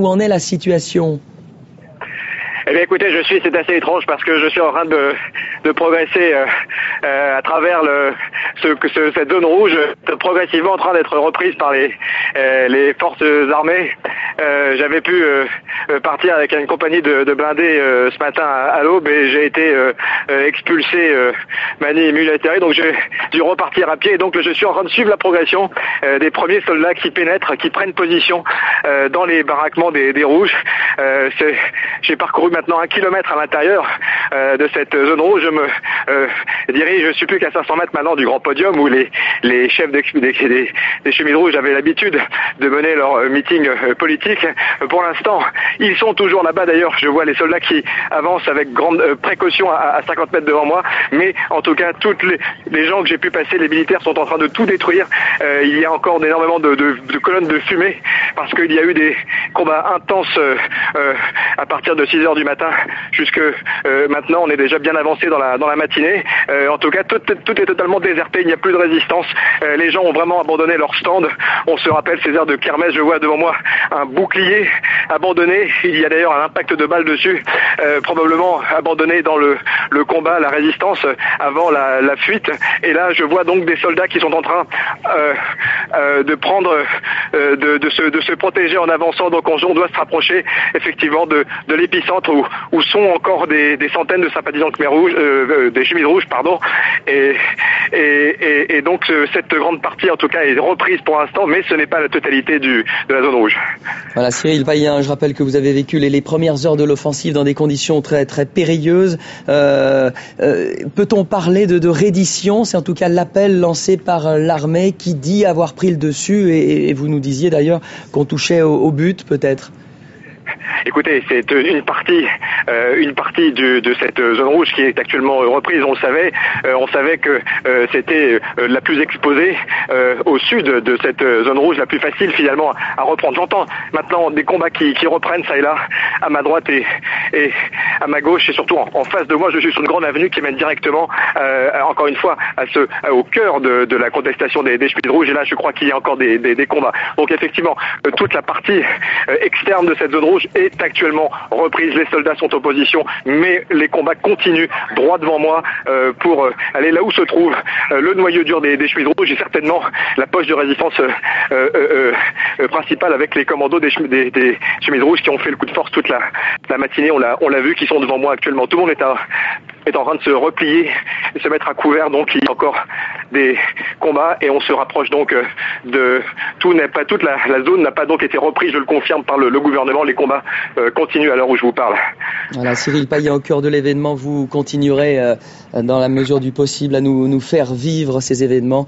Où en est la situation ? Eh bien écoutez, c'est assez étrange parce que je suis en train de progresser à travers cette zone rouge, progressivement en train d'être reprise par les forces armées. J'avais pu partir avec une compagnie de blindés ce matin à l'aube et j'ai été expulsé mani militaire, donc j'ai dû repartir à pied. Et donc je suis en train de suivre la progression des premiers soldats qui pénètrent, qui prennent position dans les baraquements des rouges. J'ai parcouru maintenant 1 kilomètre à l'intérieur de cette zone rouge. Je me dirige, je suis plus qu'à 500 mètres maintenant du grand podium où les chefs des chemises rouges avaient l'habitude de mener leur meeting politique. Pour l'instant, ils sont toujours là-bas. D'ailleurs, je vois les soldats qui avancent avec grande précaution à 50 mètres devant moi. Mais en tout cas, toutes les gens que j'ai pu passer, les militaires sont en train de tout détruire. Il y a encore énormément de colonnes de fumée parce qu'il y a eu des combats intenses à partir de 6 heures du matin jusque maintenant. On est déjà bien avancé dans la matinée. En tout cas, tout est totalement déserté. Il n'y a plus de résistance. Les gens ont vraiment abandonné leur stand. On se rappelle ces heures de kermesse. Je vois devant moi un bouclier abandonné. Il y a d'ailleurs un impact de balle dessus, probablement abandonné dans le combat, la résistance avant la fuite. Et là, je vois donc des soldats qui sont en train de prendre, de se protéger en avançant. Donc on doit se rapprocher effectivement de l'épicentre où sont encore des centaines de sympathisants Khmer rouges, des chemises rouges, pardon. Et donc cette grande partie en tout cas est reprise pour l'instant, mais ce n'est pas la totalité de la zone rouge. Voilà, Cyril Payen, je rappelle que vous avez vécu les premières heures de l'offensive dans des conditions très très périlleuses. Peut-on parler de reddition ? C'est en tout cas l'appel lancé par l'armée qui dit avoir pris le dessus et vous nous disiez d'ailleurs qu'on touchait au but peut-être. Écoutez, c'est une partie de cette zone rouge qui est actuellement reprise. On le savait. On savait que c'était la plus exposée au sud de cette zone rouge, la plus facile finalement à reprendre. J'entends maintenant des combats qui reprennent ça et là, à ma droite et à ma gauche et surtout en face de moi. Je suis sur une grande avenue qui mène directement, encore une fois, au cœur de la contestation des chemises rouges. Et là, je crois qu'il y a encore des combats. Donc effectivement, toute la partie externe de cette zone rouge est actuellement reprise. Les soldats sont en position, mais les combats continuent droit devant moi pour aller là où se trouve le noyau dur des chemises rouges et certainement la poche de résistance principale avec les commandos des chemises rouges qui ont fait le coup de force toute la matinée. On l'a vu, qui sont devant moi actuellement. Tout le monde est en train de se replier et se mettre à couvert. Donc il y a encore des combats et on se rapproche donc toute la zone n'a pas donc été reprise, je le confirme, par le gouvernement. Les combats continuent à l'heure où je vous parle. Voilà, Cyril Payen, au cœur de l'événement, vous continuerez dans la mesure du possible à nous faire vivre ces événements.